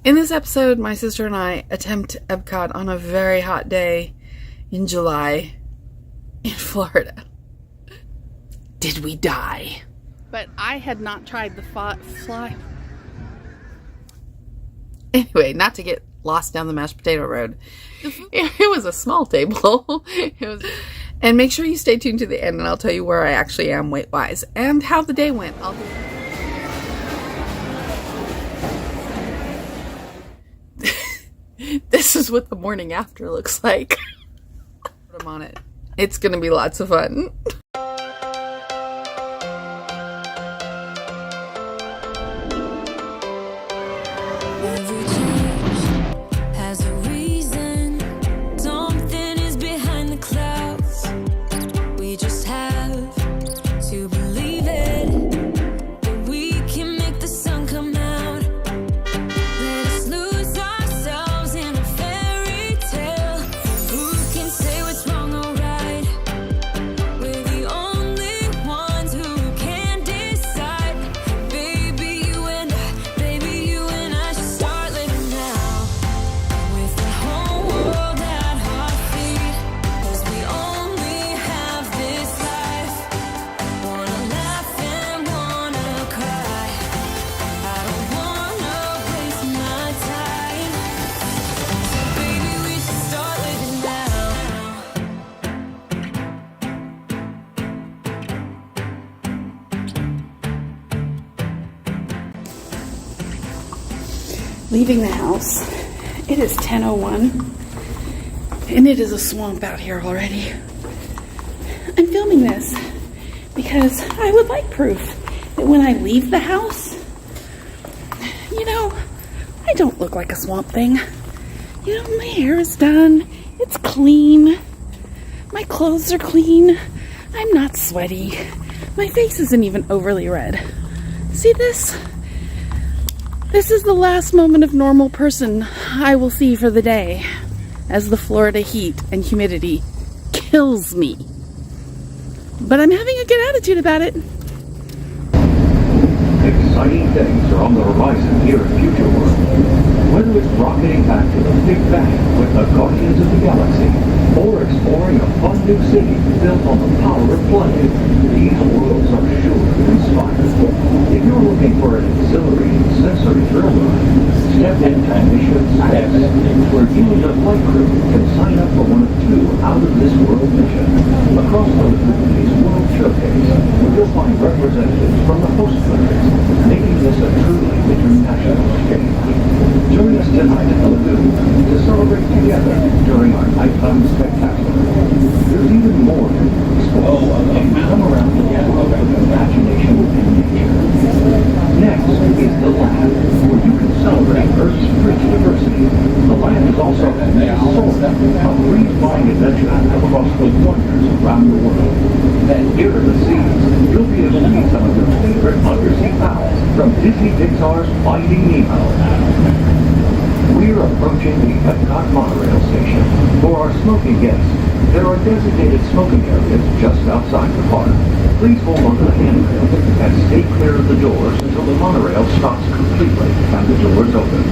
In this episode, my sister and I attempt Epcot on a very hot day in July in Florida. Did we die? But I had not tried the fly. Anyway, not to get lost down the mashed potato road. It was a small table. And make sure you stay tuned to the end, and I'll tell you where I actually am weight-wise and how the day went. This is what the morning after looks like. I'm on it. It's gonna be lots of fun. Leaving the house. It is 10:01 and it is a swamp out here already. I'm filming this because I would like proof that when I leave the house, I don't look like a swamp thing. My hair is done. It's clean. My clothes are clean. I'm not sweaty. My face isn't even overly red. See this? This is the last moment of normal person I will see for the day as the Florida heat and humidity kills me. But I'm having a good attitude about it. Exciting things are on the horizon here at Future World. Whether it's rocketing back to the Big Bang with the Guardians of the Galaxy, or exploring a fun new city built on the power of play, these worlds are sure to inspire. If you're looking for an exhilarating sensory thrill ride, step into Mission X, where you and your flight crew can sign up for one of 2 out-of-this-world missions across the Liberty's World Showcase, where you'll find representatives from the host countries, making this a truly international exchange. Join us tonight at the Lagoon to celebrate together during our nighttime spectacular. There's even more to explore. Come around the world with imagination and nature. Next is the lab, where you can celebrate Earth's rich diversity. The lab is also a source of redefining adventure across the wonders around the world. And here in the seas, you'll be able to meet some of your favorite undersea pals from Disney Pixar's Finding Nemo. We're approaching the Epcot monorail station. For our smoking guests, there are designated smoking areas just outside the park. Please hold onto the handrails and stay clear of the doors until the monorail stops completely and the doors open.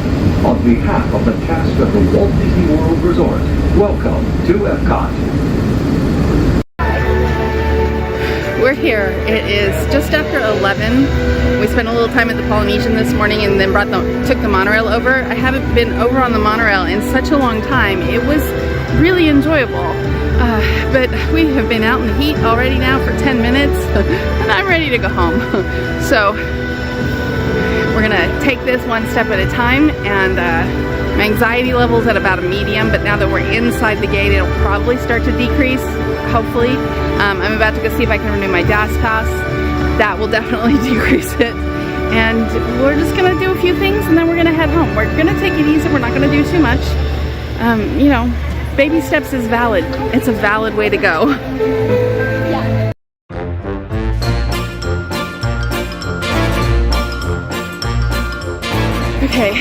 On behalf of the cast of the Walt Disney World Resort, welcome to Epcot. We're here. It is just after 11. We spent a little time at the Polynesian this morning and then took the monorail over. I haven't been over on the monorail in such a long time. It was really enjoyable. But we have been out in the heat already now for 10 minutes and I'm ready to go home. So we're gonna take this one step at a time, and my anxiety level's at about a medium, but now that we're inside the gate, it'll probably start to decrease, hopefully. I'm about to go see if I can renew my DAS pass. That will definitely decrease it. And we're just gonna do a few things and then we're gonna head home. We're gonna take it easy, we're not gonna do too much. Baby steps is valid. It's a valid way to go. Okay,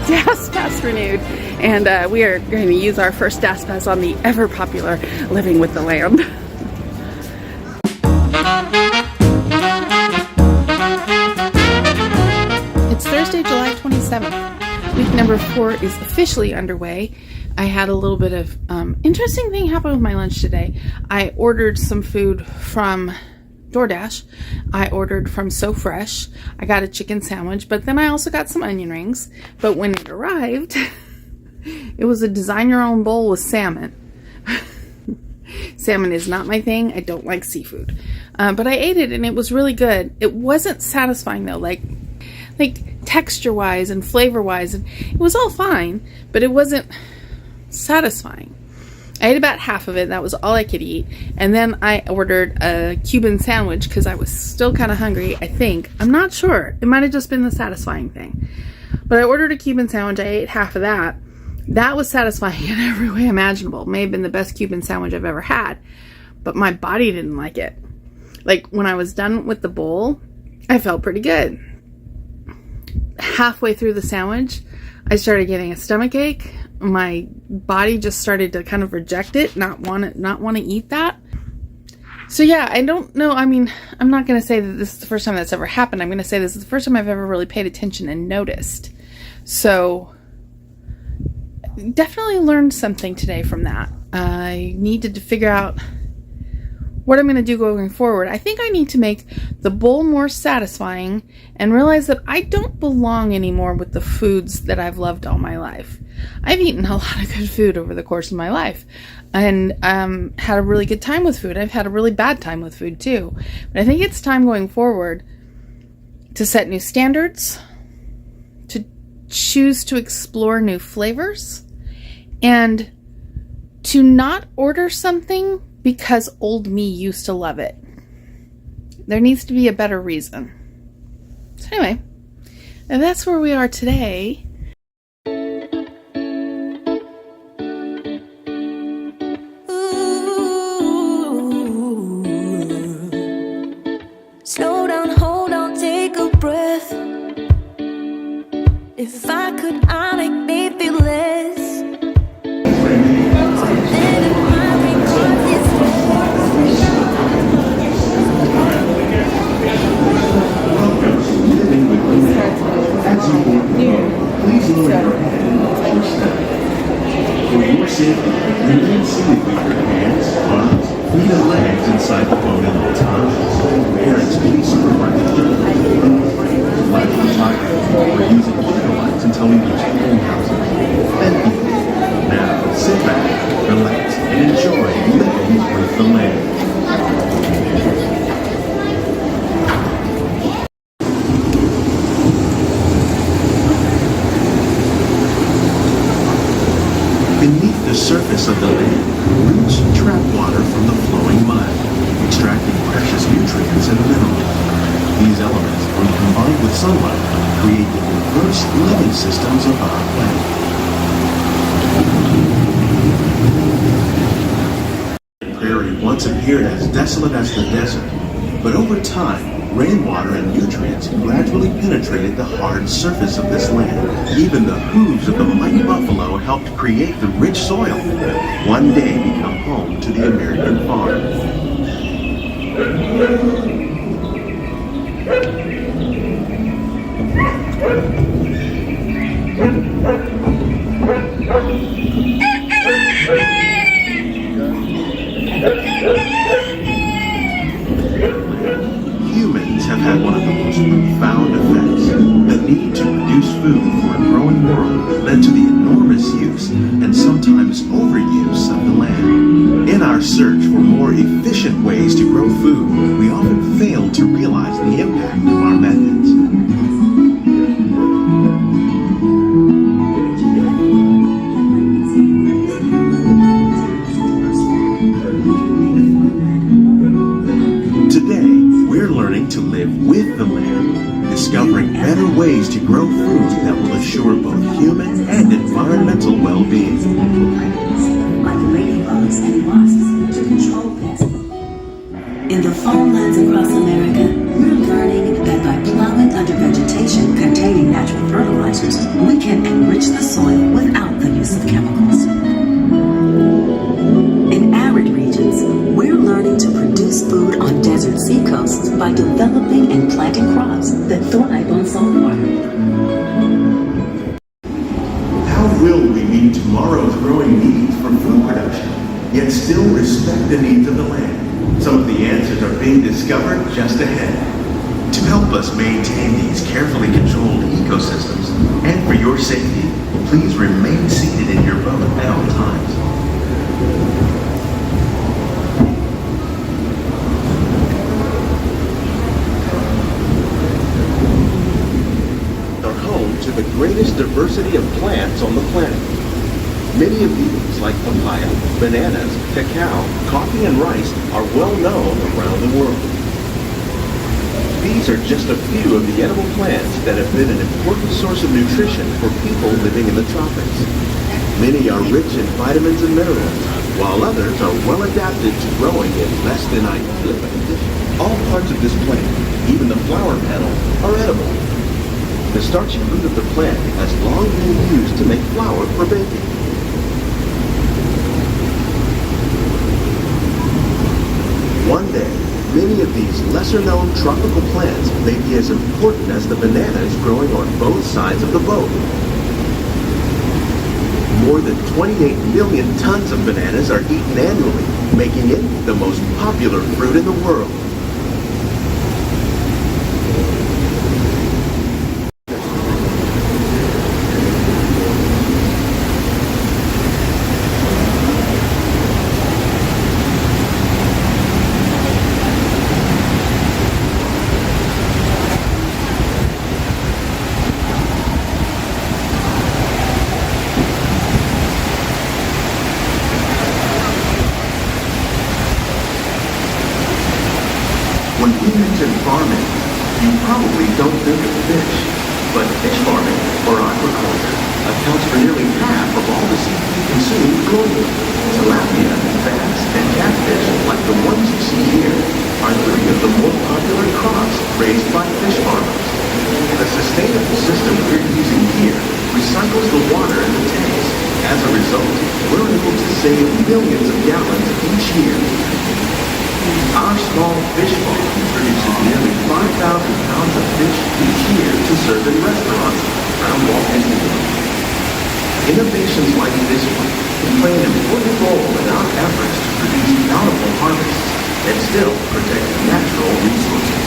DAS pass renewed, and we are going to use our first DAS pass on the ever popular Living with the Land. It's Thursday, July 27th. Week number 4 is officially underway. I had a little bit of interesting thing happen with my lunch today. I ordered some food from DoorDash. I ordered from So Fresh. I got a chicken sandwich, but then I also got some onion rings. But when it arrived, it was a design your own bowl with salmon. Salmon is not my thing. I don't like seafood. But I ate it and it was really good. It wasn't satisfying though, like texture wise and flavor wise, and it was all fine, but it wasn't satisfying. I ate about half of it. That was all I could eat. And then I ordered a Cuban sandwich because I was still kind of hungry, I think. I'm not sure. It might have just been the satisfying thing. But I ordered a Cuban sandwich. I ate half of that. That was satisfying in every way imaginable. It may have been the best Cuban sandwich I've ever had. But my body didn't like it. Like, when I was done with the bowl, I felt pretty good. Halfway through the sandwich, I started getting a stomach ache. My body just started to kind of reject it, not want to eat that. So yeah, I don't know. I mean, I'm not going to say that this is the first time that's ever happened. I'm going to say this is the first time I've ever really paid attention and noticed. So definitely learned something today from that. I needed to figure out what I'm going to do going forward. I think I need to make the bowl more satisfying and realize that I don't belong anymore with the foods that I've loved all my life. I've eaten a lot of good food over the course of my life and had a really good time with food. I've had a really bad time with food too. But I think it's time going forward to set new standards, to choose to explore new flavors, and to not order something because old me used to love it. There needs to be a better reason. So anyway, and that's where we are today. Slow down, hold on, take a breath. If I could, I'd make me feel less. Please lower your head and watch your step. For your safety, remain seated with your hands, arms, feet, and legs inside the boat at all times. Parents, please supervise the children. Light on time. We're using water lights until we reach the greenhouses. Thank you. Now, sit back, relax, and enjoy living with the land. Beneath the surface of the land, roots trap water from the flowing mud, extracting precious nutrients and minerals. These elements, when combined with sunlight, create the diverse living systems of our planet. The prairie once appeared as desolate as the desert, but over time, rainwater and nutrients gradually penetrated the hard surface of this land. Even the hooves of the mighty buffalo helped create the rich soil that one day become home to the American farm. Humans have had one of the most profound effects. The need to produce food for a growing world led to the enormous use and sometimes overuse of the land. In our search for more efficient ways to grow food, we often fail to realize the impact of our methods. To live with the land, discovering better ways to grow food that will assure both human and environmental well-being. Like ladybugs and wasps to control pests. In the farmlands across America, we're learning that by plowing under vegetation containing natural fertilizers, we can enrich the soil without the use of chemicals. In arid regions, we're learning to produce food on desert seacoasts by developing and planting crops that thrive on salt water. tomorrow's growing needs for food production, yet still respect the needs of the land. Some of the answers are being discovered just ahead. To help us maintain these carefully controlled ecosystems, and for your safety, please remain seated in your boat at all times. Are home to the greatest diversity of plants on the planet. Many of these, like papaya, bananas, cacao, coffee, and rice, are well known around the world. These are just a few of the edible plants that have been an important source of nutrition for people living in the tropics. Many are rich in vitamins and minerals, while others are well adapted to growing in less than ideal conditions. All parts of this plant, even the flower petals, are edible. The starchy root of the plant has long been used to make flour for baking. One day, many of these lesser-known tropical plants may be as important as the bananas growing on both sides of the boat. More than 28 million tons of bananas are eaten annually, making it the most popular fruit in the world. When we mention farming, you probably don't think of fish, but fish farming, or aquaculture, accounts for nearly half of all the seafood consumed globally. Tilapia, bass, and catfish, like the ones you see here, are three of the more popular crops raised by fish farmers. The sustainable system we're using here recycles the water in the tanks. As a result, we're able to save millions of gallons each year. Our small fish farm produces nearly 5,000 pounds of fish each year to serve in restaurants around Walt Disney World. Innovations like this one can play an important role in our efforts to produce bountiful harvests and still protect natural resources.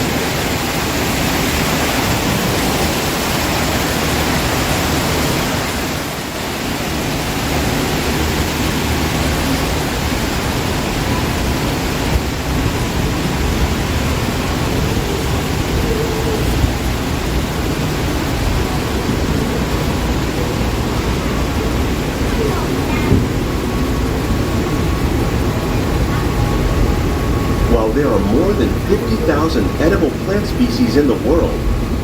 While there are more than 50,000 edible plant species in the world,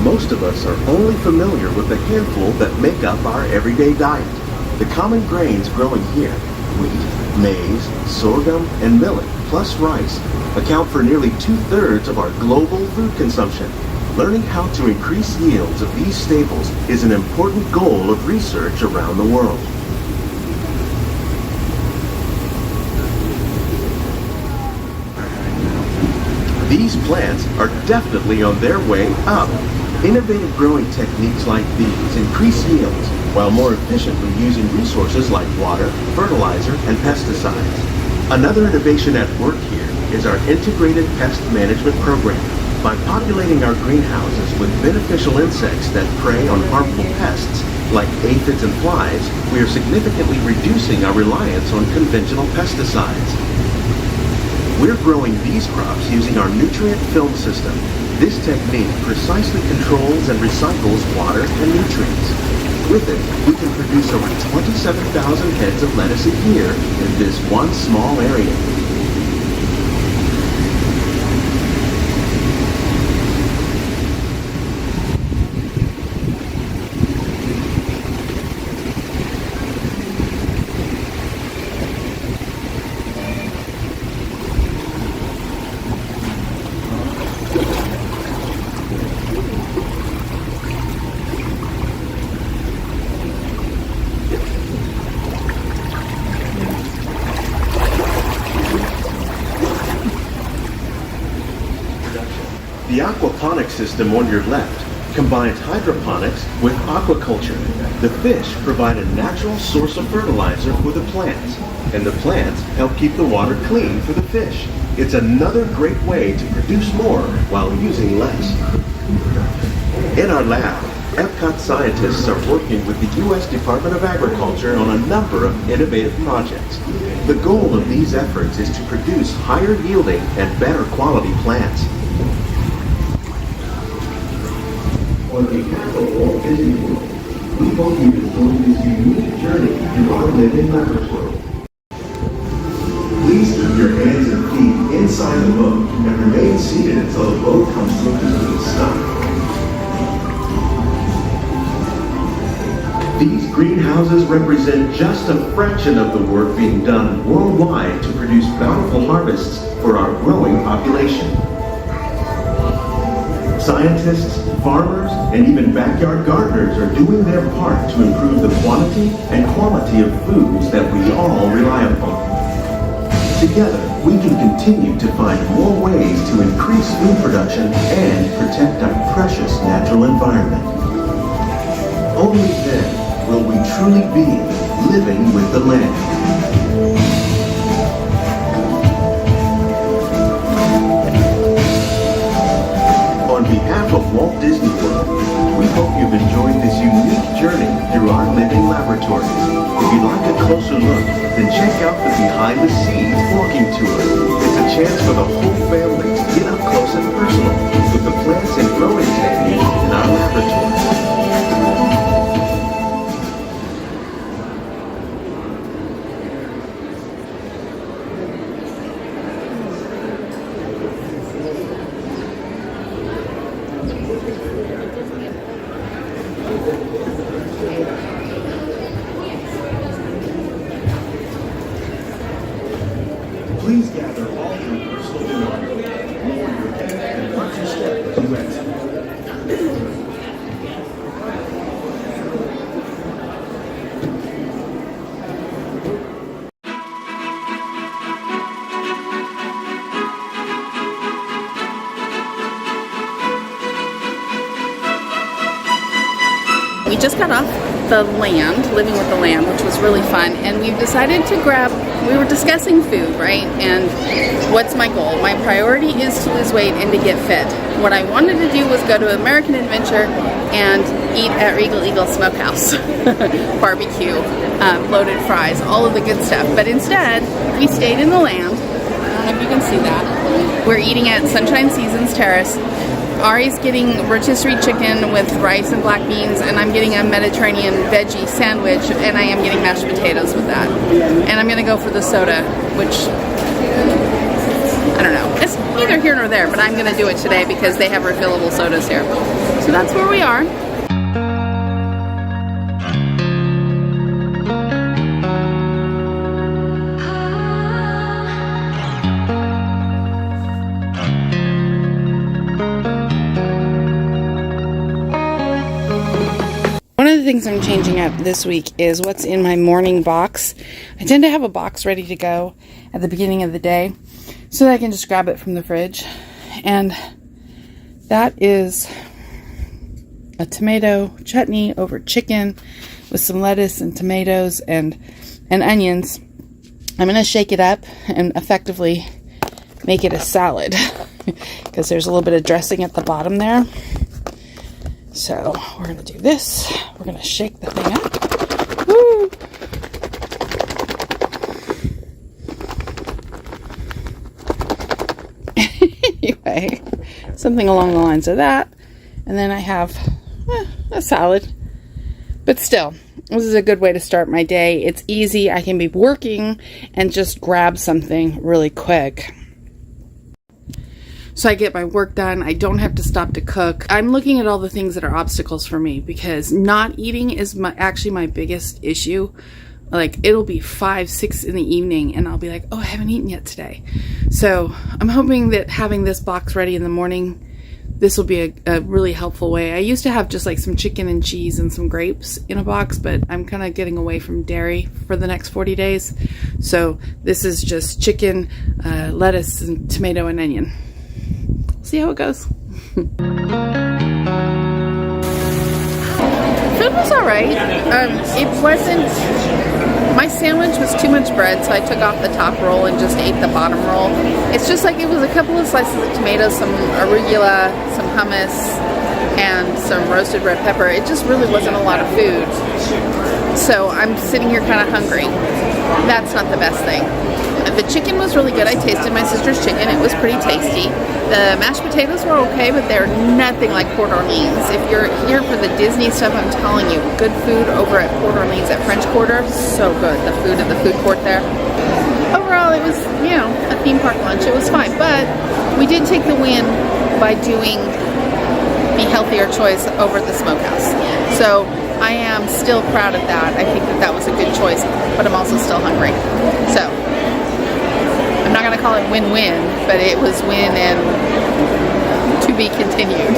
most of us are only familiar with the handful that make up our everyday diet. The common grains growing here, wheat, maize, sorghum, and millet, plus rice, account for nearly 2/3 of our global food consumption. Learning how to increase yields of these staples is an important goal of research around the world. These plants are definitely on their way up. Innovative growing techniques like these increase yields while more efficiently using resources like water, fertilizer, and pesticides. Another innovation at work here is our integrated pest management program. By populating our greenhouses with beneficial insects that prey on harmful pests like aphids and flies, we are significantly reducing our reliance on conventional pesticides. We're growing these crops using our nutrient film system. This technique precisely controls and recycles water and nutrients. With it, we can produce over 27,000 heads of lettuce a year in this one small area. The aquaponics system on your left combines hydroponics with aquaculture. The fish provide a natural source of fertilizer for the plants, and the plants help keep the water clean for the fish. It's another great way to produce more while using less. In our lab, Epcot scientists are working with the U.S. Department of Agriculture on a number of innovative projects. The goal of these efforts is to produce higher yielding and better quality plants. On behalf of Walt Disney World, we hope you enjoy this unique journey through our living laboratory. Please keep your hands and feet inside the boat and remain seated until the boat comes to a complete stop. These greenhouses represent just a fraction of the work being done worldwide to produce bountiful harvests for our growing population. Scientists, farmers, and even backyard gardeners are doing their part to improve the quantity and quality of foods that we all rely upon. Together, we can continue to find more ways to increase food production and protect our precious natural environment. Only then will we truly be living with the land. On behalf of Walt Disney World, we hope you've enjoyed this unique journey through our living laboratories. If you'd like a closer look, then check out the Behind the Scenes walking tour. It's a chance for the whole family to get up close and personal with the plants and growing techniques in our laboratory. Please gather all your personal belongings, lower your head, and watch your step as you exit. We just got off the land, living with the land, which was really fun, and we've decided to we were discussing food, right? And what's my goal? My priority is to lose weight and to get fit. What I wanted to do was go to American Adventure and eat at Regal Eagle Smokehouse. Barbecue, loaded fries, all of the good stuff. But instead, we stayed in the land. I don't know if you can see that. We're eating at Sunshine Seasons Terrace. Ari's getting rotisserie chicken with rice and black beans, and I'm getting a Mediterranean veggie sandwich, and I am getting mashed potatoes with that. And I'm gonna go for the soda, which, I don't know, it's neither here nor there, but I'm gonna do it today because they have refillable sodas here. So that's where we are. One of the things I'm changing up this week is what's in my morning box. I tend to have a box ready to go at the beginning of the day so that I can just grab it from the fridge. And that is a tomato chutney over chicken with some lettuce and tomatoes and onions. I'm going to shake it up and effectively make it a salad because there's a little bit of dressing at the bottom there. So we're going to do this. We're going to shake the thing up. Woo! Anyway, something along the lines of that. And then I have a salad. But still, this is a good way to start my day. It's easy. I can be working and just grab something really quick. So I get my work done. I don't have to stop to cook. I'm looking at all the things that are obstacles for me because not eating is actually my biggest issue. Like, it'll be 5, 6 in the evening and I'll be like, oh, I haven't eaten yet today. So I'm hoping that having this box ready in the morning, this will be a really helpful way. I used to have just like some chicken and cheese and some grapes in a box, but I'm kind of getting away from dairy for the next 40 days. So this is just chicken, lettuce, and tomato and onion. See how it goes. It was all right. It wasn't. My sandwich was too much bread, so I took off the top roll and just ate the bottom roll. It's just like it was a couple of slices of tomatoes, some arugula, some hummus, and some roasted red pepper. It just really wasn't a lot of food. So I'm sitting here kind of hungry. That's not the best thing. The chicken was really good. I tasted my sister's chicken. It was pretty tasty. The mashed potatoes were okay, but they're nothing like Port Orleans. If you're here for the Disney stuff, I'm telling you, good food over at Port Orleans at French Quarter. So good. The food at the food court there. Overall, it was, you know, a theme park lunch. It was fine. But we did take the win by doing the healthier choice over at the smokehouse. So I am still proud of that. I think that that was a good choice, but I'm also still hungry. So I'm not going to call it win-win, but it was win and to be continued.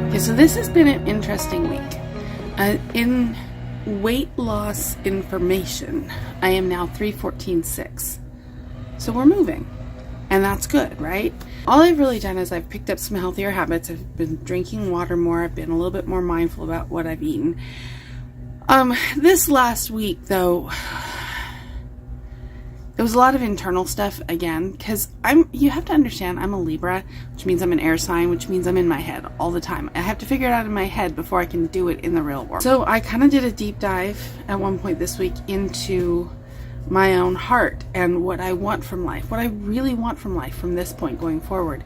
Okay, so this has been an interesting week. In weight loss information, I am now 314.6. So we're moving. And that's good, right? All I've really done is I've picked up some healthier habits. I've been drinking water more. I've been a little bit more mindful about what I've eaten. This last week, though, there was a lot of internal stuff again, because you have to understand, I'm a Libra, which means I'm an air sign, which means I'm in my head all the time. I have to figure it out in my head before I can do it in the real world. So I kind of did a deep dive at one point this week into my own heart and what I want from life, what I really want from life from this point going forward.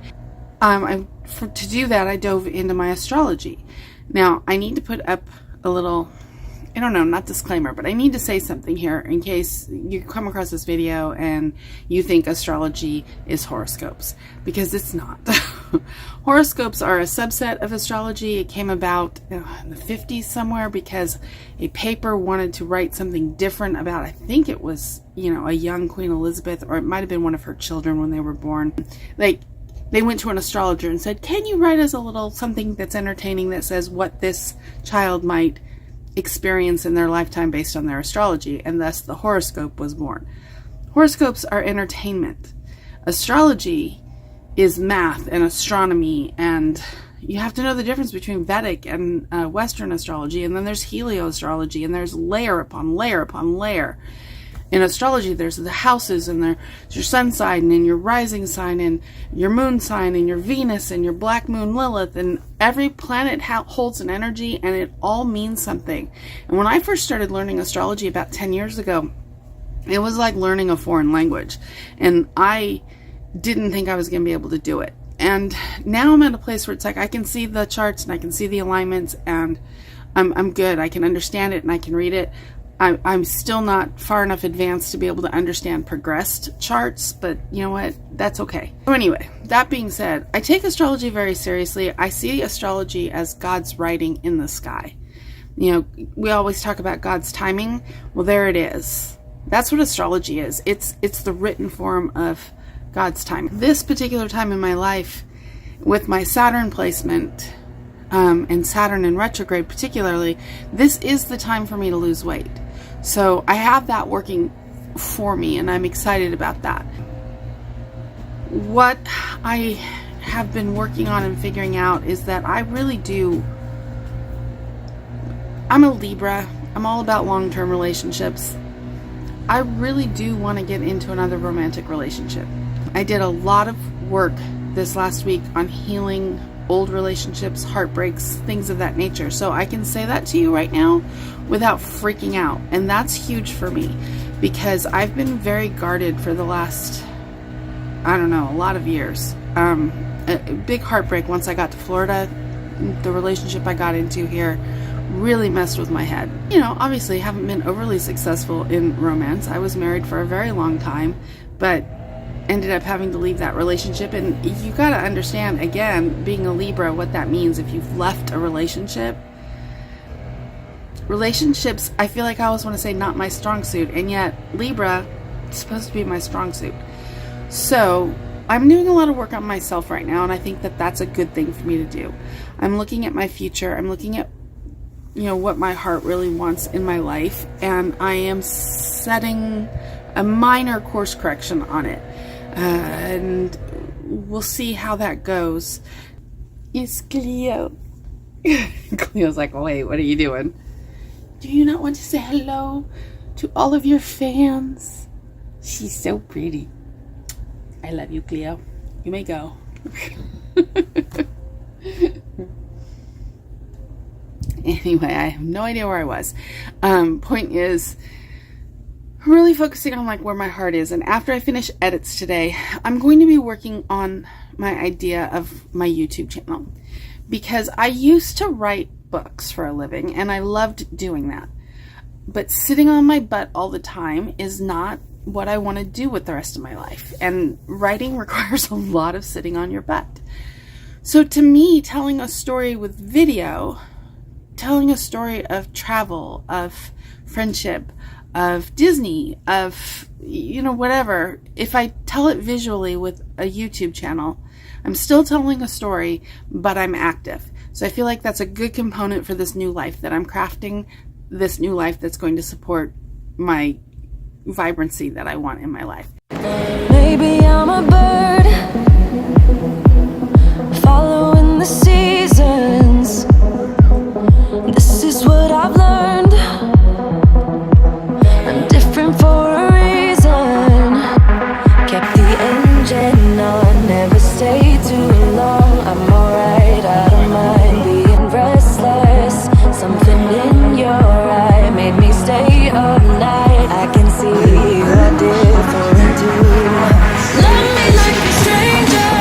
To do that, I dove into my astrology. Now, I need to put up a little, I don't know, not disclaimer, but I need to say something here in case you come across this video and you think astrology is horoscopes, because it's not. Horoscopes are a subset of astrology. It came about in the 50s somewhere because a paper wanted to write something different about, I think it was, you know, a young Queen Elizabeth, or it might have been one of her children when they were born. Like, they went to an astrologer and said, can you write us a little something that's entertaining that says what this child might experience in their lifetime based on their astrology? And thus the horoscope was born. Horoscopes are entertainment. Astrology is math and astronomy, and you have to know the difference between Vedic and Western astrology, and then there's helioastrology, and there's layer upon layer upon layer. In astrology, there's the houses, and there's your sun sign, and your rising sign, and your moon sign, and your Venus, and your black moon Lilith, and every planet holds an energy, and it all means something. And when I first started learning astrology about 10 years ago, it was like learning a foreign language, and I didn't think I was going to be able to do it. And now I'm at a place where it's like I can see the charts, and I can see the alignments, and I'm good. I can understand it, and I can read it. I'm still not far enough advanced to be able to understand progressed charts, but you know what? That's okay. So anyway, that being said, I take astrology very seriously. I see astrology as God's writing in the sky. You know, we always talk about God's timing. Well, there it is. That's what astrology is. It's the written form of God's time. This particular time in my life, with my Saturn placement, and Saturn in retrograde particularly, this is the time for me to lose weight. So I have that working for me, and I'm excited about that. What I have been working on and figuring out is that I really do, I'm a Libra. I'm all about long-term relationships. I really do want to get into another romantic relationship. I did a lot of work this last week on healing old relationships, heartbreaks, things of that nature. So I can say that to you right now without freaking out. And that's huge for me because I've been very guarded for the last, I don't know, a lot of years. A big heartbreak once I got to Florida. The relationship I got into here really messed with my head. You know, obviously haven't been overly successful in romance. I was married for a very long time, but ended up having to leave that relationship. And you got to understand, again, being a Libra, what that means if you've left a relationship. Relationships, I feel like I always want to say not my strong suit, and yet Libra is supposed to be my strong suit. So I'm doing a lot of work on myself right now, and I think that that's a good thing for me to do. I'm looking at my future. I'm looking at you know, what my heart really wants in my life, and I am setting a minor course correction on it, and we'll see how that goes. It's Cleo. Cleo's like, wait, what are you doing? Do you not want to say hello to all of your fans? She's so pretty. I love you, Cleo. You may go. Anyway, I have no idea where I was. Point is, I'm really focusing on like where my heart is, and after I finish edits today, I'm going to be working on my idea of my YouTube channel, because I used to write books for a living and I loved doing that, but sitting on my butt all the time is not what I want to do with the rest of my life, and writing requires a lot of sitting on your butt. So to me, telling a story with video, telling a story of travel, of friendship, of Disney, of, you know, whatever, if I tell it visually with a YouTube channel, I'm still telling a story, but I'm active. So I feel like that's a good component for this new life that I'm crafting, this new life that's going to support my vibrancy that I want in my life. Maybe I'm a bird following the seasons. This is what I've learned. I'm different for a reason. Kept the engine on, never stay too long. I'm alright, I don't mind being restless. Something in your eye made me stay up night. I can see you're different too. Love me like a stranger,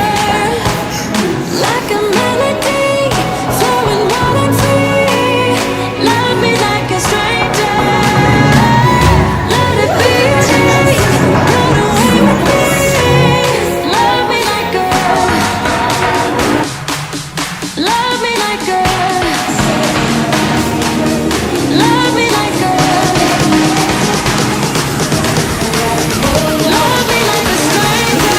like a melody flowing wild and free. Love me like a stranger, let it be. Run away with me. Love me like a, love me like a, love me like a, love me like a stranger.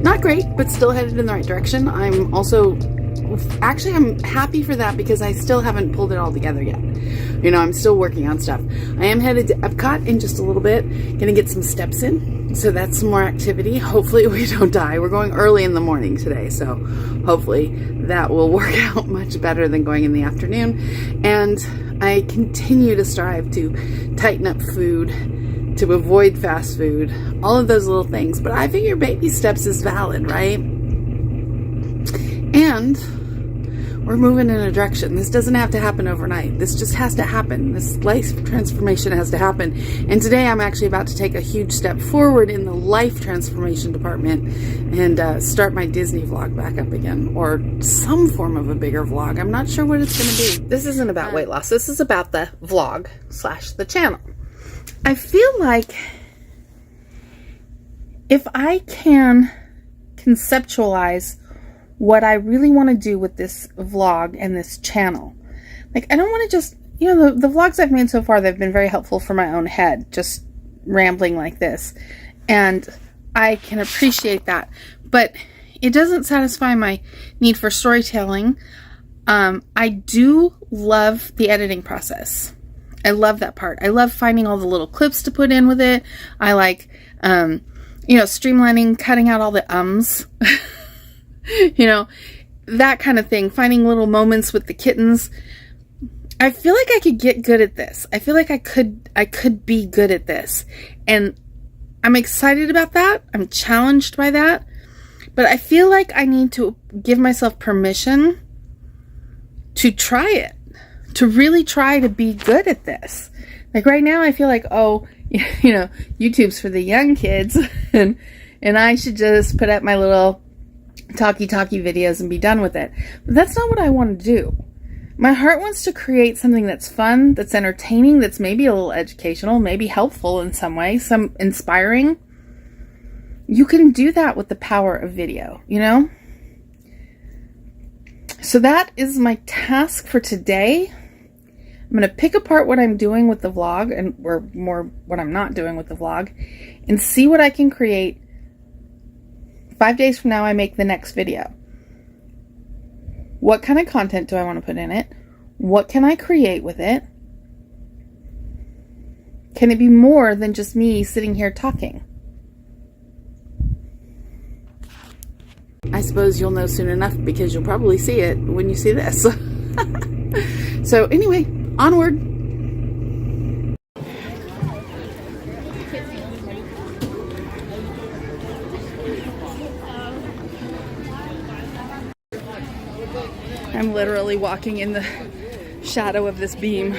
Not great, but still headed in the right direction. I'm also, actually I'm happy for that, because I still haven't pulled it all together yet. You know, I'm still working on stuff. I am headed to Epcot in just a little bit, gonna get some steps in, so that's some more activity. Hopefully we don't die. We're going early in the morning today, so hopefully that will work out much better than going in the afternoon. And I continue to strive to tighten up food, to avoid fast food, all of those little things. But I figure baby steps is valid, right? And we're moving in a direction. This doesn't have to happen overnight. This just has to happen. This life transformation has to happen. And today I'm actually about to take a huge step forward in the life transformation department and start my Disney vlog back up again, or some form of a bigger vlog. I'm not sure what it's going to be. This isn't about weight loss. This is about the vlog / the channel. I feel like if I can conceptualize what I really want to do with this vlog and this channel, like, I don't want to just, you know, the vlogs I've made so far, they've been very helpful for my own head, just rambling like this, and I can appreciate that, but it doesn't satisfy my need for storytelling. I do love the editing process. I love that part. I love finding all the little clips to put in with it. I like, you know, streamlining, cutting out all the ums, you know, that kind of thing. Finding little moments with the kittens. I feel like I could get good at this. I feel like I could be good at this. And I'm excited about that. I'm challenged by that. But I feel like I need to give myself permission to try it. To really try to be good at this. Like right now I feel like, oh, you know, YouTube's for the young kids and I should just put up my little talkie videos and be done with it. But that's not what I want to do. My heart wants to create something that's fun, that's entertaining, that's maybe a little educational, maybe helpful in some way, some inspiring. You can do that with the power of video, you know? So that is my task for today. I'm going to pick apart what I'm doing with the vlog, or more what I'm not doing with the vlog, and see what I can create. 5 days from now, I make the next video. What kind of content do I want to put in it? What can I create with it? Can it be more than just me sitting here talking? I suppose you'll know soon enough because you'll probably see it when you see this. So anyway, onward. I'm literally walking in the shadow of this beam.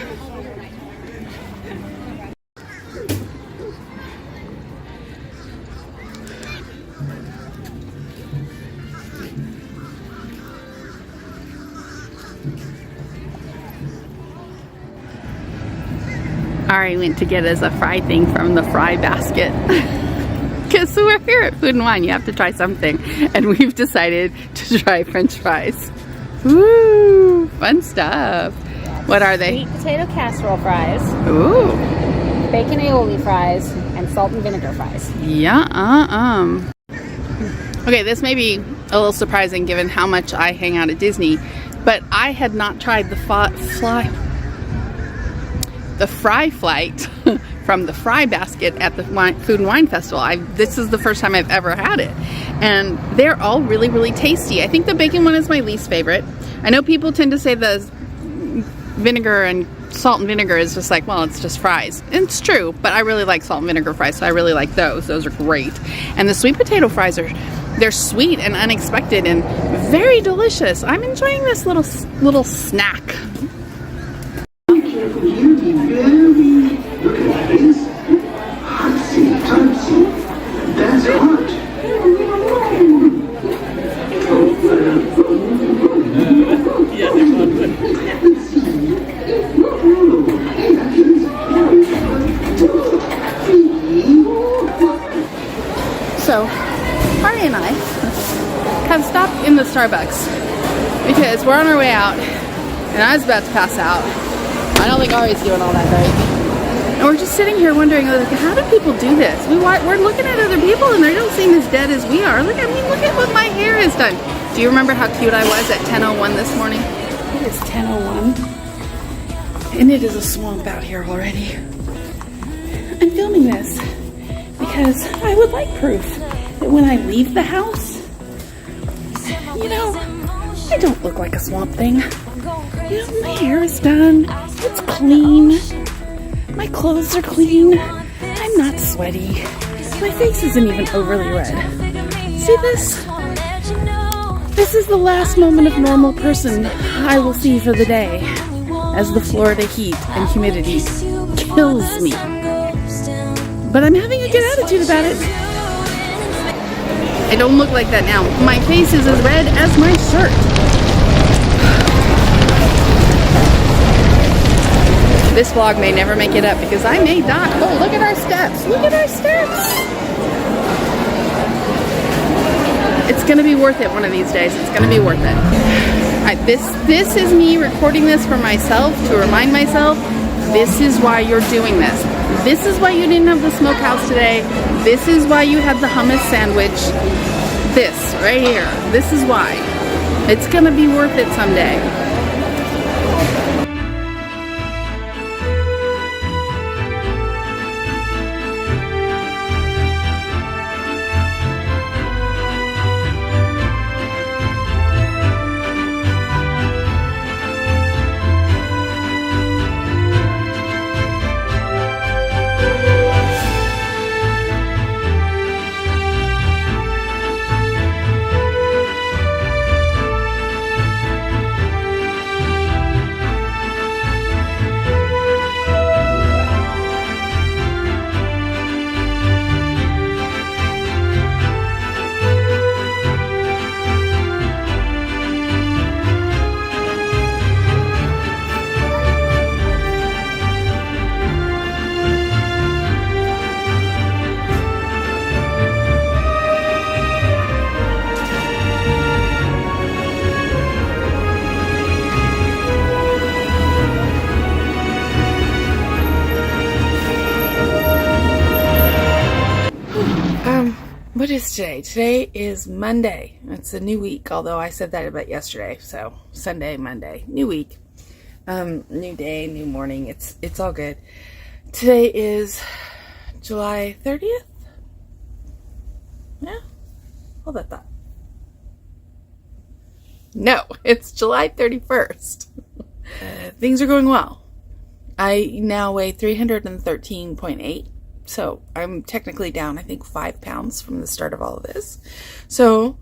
Ari went to get us a fry thing from the fry basket. Because we're here at Food and Wine, you have to try something. And we've decided to try French fries. Woo! Fun stuff. What are they? Sweet potato casserole fries, Ooh. bacon aioli fries, and salt and vinegar fries. Yeah, Okay, this may be a little surprising given how much I hang out at Disney, but I had not tried the fry flight from the fry basket at the Food and Wine Festival. This is the first time I've ever had it. And they're all really, really tasty. I think the bacon one is my least favorite. I know people tend to say the vinegar and salt and vinegar is just like, well, it's just fries. And it's true, but I really like salt and vinegar fries, so I really like those. Those are great. And the sweet potato fries they're sweet and unexpected and very delicious. I'm enjoying this little snack. Look at this. Topsy. That's hot. So, Ari and I have stopped in the Starbucks because we're on our way out and I was about to pass out. I don't think Ari's doing all that great. And we're just sitting here wondering, like, how do people do this? We're looking at other people and they don't seem as dead as we are. Look at what my hair has done. Do you remember how cute I was at 10:01 this morning? It is 10:01 and it is a swamp out here already. I'm filming this because I would like proof that when I leave the house, you know, I don't look like a swamp thing. You know, my hair is done, it's clean, my clothes are clean, I'm not sweaty, my face isn't even overly red. See this? This is the last moment of normal person I will see for the day as the Florida heat and humidity kills me. But I'm having a good attitude about it. I don't look like that now. My face is as red as my shirt. This vlog may never make it up because I may die. Oh, look at our steps. Look at our steps. It's gonna be worth it one of these days. It's gonna be worth it. This is me recording this for myself to remind myself, this is why you're doing this. This is why you didn't have the smokehouse today. This is why you had the hummus sandwich. This right here. This is why. It's gonna be worth it someday. What is today? Today is Monday. It's a new week, although I said that about yesterday. So Sunday, Monday, new week, new day, new morning. It's all good. Today is July 30th. Yeah, hold that thought. No, it's July 31st. Things are going well. I now weigh 313.8. So I'm technically down, I think, 5 pounds from the start of all of this. So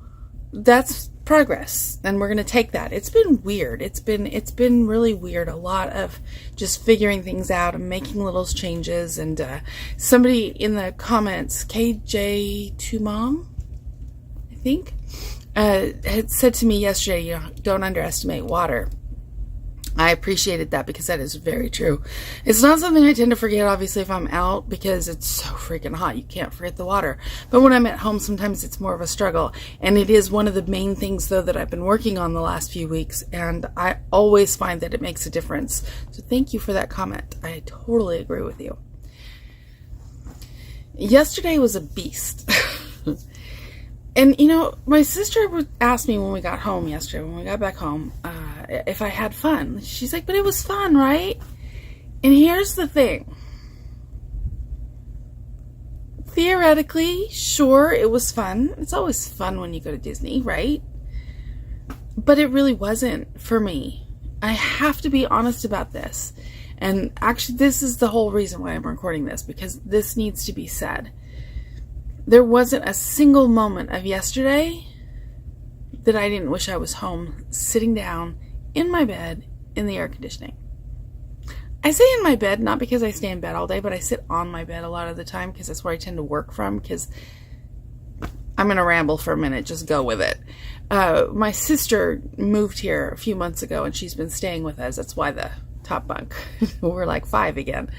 that's progress, and we're going to take that. It's been weird. It's been really weird. A lot of just figuring things out and making little changes. And somebody in the comments, KJ2Mom, I think, had said to me yesterday, don't underestimate water. I appreciated that because that is very true. It's not something I tend to forget, obviously, if I'm out, because it's so freaking hot. You can't forget the water. But when I'm at home, sometimes it's more of a struggle. And it is one of the main things, though, that I've been working on the last few weeks. And I always find that it makes a difference. So thank you for that comment. I totally agree with you. Yesterday was a beast. And, my sister asked me when we got home yesterday, when we got back home, if I had fun. She's like, but it was fun, right? And here's the thing. Theoretically, sure, it was fun. It's always fun when you go to Disney, right? But it really wasn't for me. I have to be honest about this. And actually, this is the whole reason why I'm recording this, because this needs to be said. There wasn't a single moment of yesterday that I didn't wish I was home, sitting down in my bed in the air conditioning. I say in my bed, not because I stay in bed all day, but I sit on my bed a lot of the time because that's where I tend to work from, because I'm going to ramble for a minute, just go with it. My sister moved here a few months ago, and she's been staying with us. That's why the top bunk. We're like 5 again.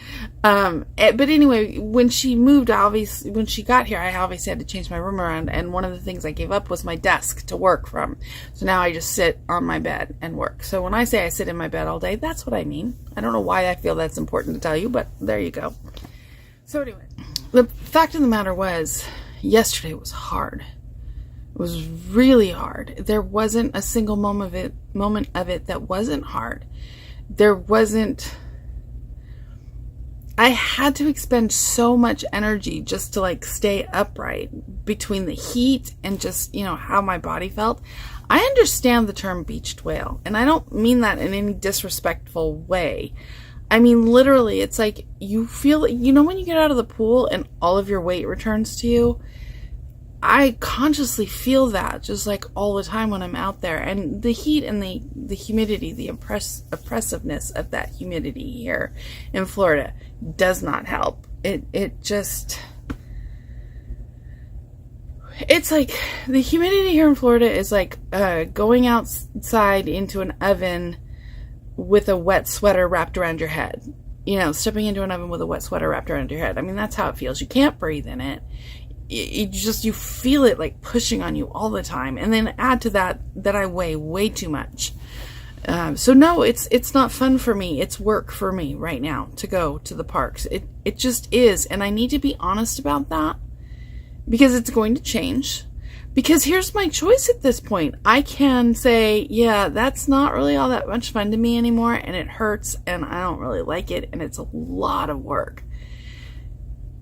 But anyway, when she moved, when she got here, I obviously had to change my room around, and one of the things I gave up was my desk to work from. So now I just sit on my bed and work. So when I say I sit in my bed all day, that's what I mean. I don't know why I feel that's important to tell you, but there you go. So anyway, the fact of the matter was, yesterday was hard. It was really hard. There wasn't a single moment of it that wasn't hard. I had to expend so much energy just to stay upright between the heat and just, how my body felt. I understand the term beached whale, and I don't mean that in any disrespectful way. I mean, literally, it's like you feel, when you get out of the pool and all of your weight returns to you. I consciously feel that just all the time when I'm out there. And the heat and the humidity, the oppressiveness of that humidity here in Florida does not help. It's like the humidity here in Florida is like going outside into an oven with a wet sweater wrapped around your head. Stepping into an oven with a wet sweater wrapped around your head. I mean, that's how it feels. You can't breathe in it. You feel it pushing on you all the time. And then add to that I weigh way too much. So no, it's not fun for me. It's work for me right now to go to the parks. It just is. And I need to be honest about that, because it's going to change. Because here's my choice at this point. I can say, yeah, that's not really all that much fun to me anymore, and it hurts, and I don't really like it, and it's a lot of work.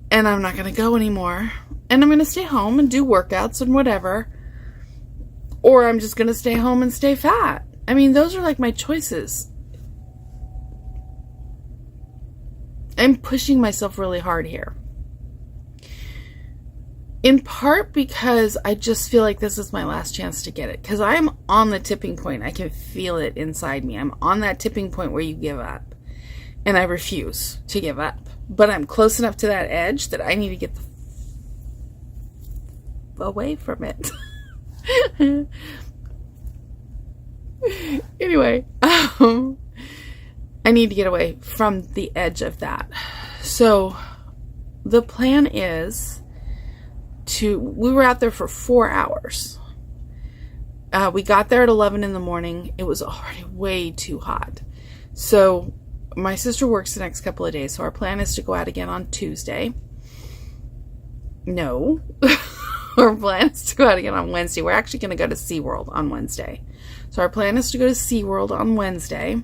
And I'm not going to go anymore. And I'm going to stay home and do workouts and whatever. Or I'm just going to stay home and stay fat. I mean, those are my choices. I'm pushing myself really hard here. In part because I just feel like this is my last chance to get it. Because I'm on the tipping point. I can feel it inside me. I'm on that tipping point where you give up. And I refuse to give up. But I'm close enough to that edge that I need to get away from it. Anyway, I need to get away from the edge of that. So the plan is we were out there for 4 hours. We got there at 11 in the morning. It was already way too hot. So my sister works the next couple of days. So our plan is to go out again on Tuesday. No. our plan is to go out again on Wednesday. We're actually going to go to SeaWorld on Wednesday. So our plan is to go to SeaWorld on Wednesday.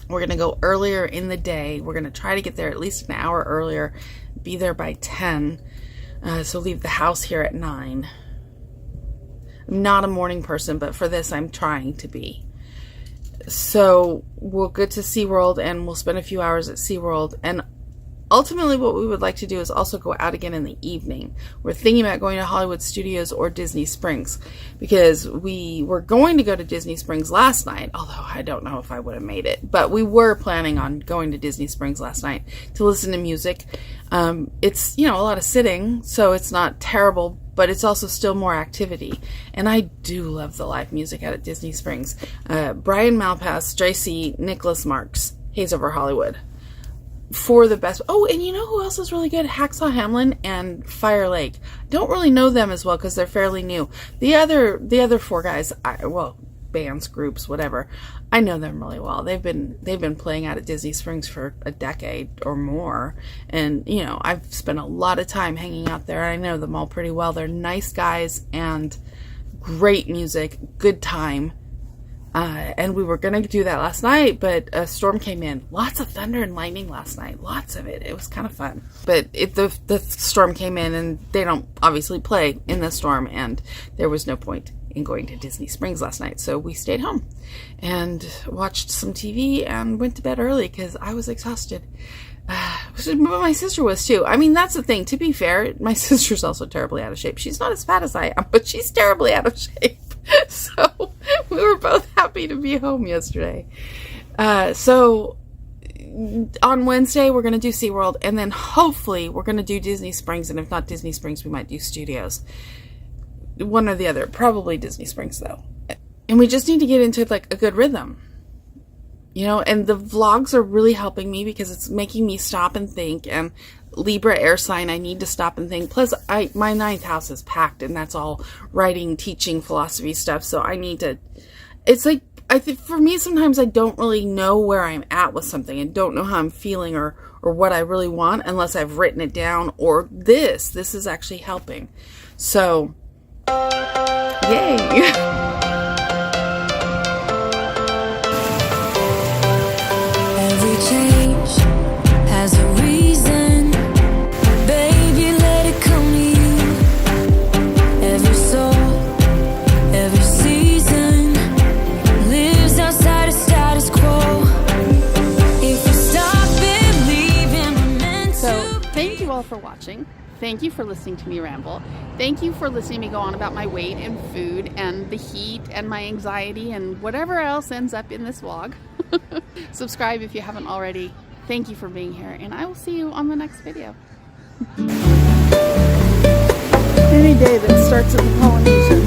We're going to go earlier in the day. We're going to try to get there at least an hour earlier, be there by 10. So leave the house here at 9. I'm not a morning person, but for this I'm trying to be. So we'll get to SeaWorld and we'll spend a few hours at SeaWorld. And ultimately what we would like to do is also go out again in the evening. We're thinking about going to Hollywood Studios or Disney Springs because we were going to go to Disney Springs last night, although I don't know if I would have made it. But we were planning on going to Disney Springs last night to listen to music. It's, a lot of sitting, so it's not terrible, but it's also still more activity. And I do love the live music out at Disney Springs. Brian Malpass, JC, Nicholas Marks, Haze Over Hollywood. For the best. Oh, and you know who else is really good? Hacksaw Hamlin and Fire Lake. Don't really know them as well because they're fairly new. The other 4 guys, bands, groups, whatever, I know them really well. They've been playing out at Disney Springs for a decade or more, and I've spent a lot of time hanging out there. I know them all pretty well. They're nice guys and great music, good time. And we were going to do that last night, but a storm came in. Lots of thunder and lightning last night. Lots of it. It was kind of fun. But the storm came in, and they don't obviously play in the storm, and there was no point in going to Disney Springs last night. So we stayed home and watched some TV and went to bed early because I was exhausted. My sister was too. I mean, that's the thing. To be fair, my sister's also terribly out of shape. She's not as fat as I am, but she's terribly out of shape. So we were both happy to be home yesterday. So on Wednesday, we're going to do SeaWorld, and then hopefully we're going to do Disney Springs, and if not Disney Springs, we might do Studios. One or the other. Probably Disney Springs, though. And we just need to get into, a good rhythm. And the vlogs are really helping me because it's making me stop and think, and Libra air sign, I need to stop and think. Plus, my 9th house is packed, and that's all writing, teaching, philosophy stuff. So I need to, I think for me, sometimes I don't really know where I'm at with something and don't know how I'm feeling or what I really want unless I've written it down, or this is actually helping. So, yay. Every change has a reason. Baby, let it come to you. Every soul, every season lives outside of status quo. If you stop believing we're meant to. So, thank you all for watching. Thank you for listening to me ramble. Thank you for listening to me go on about my weight and food and the heat and my anxiety and whatever else ends up in this vlog. Subscribe if you haven't already. Thank you for being here, and I will see you on the next video. Any day that starts at the Polynesian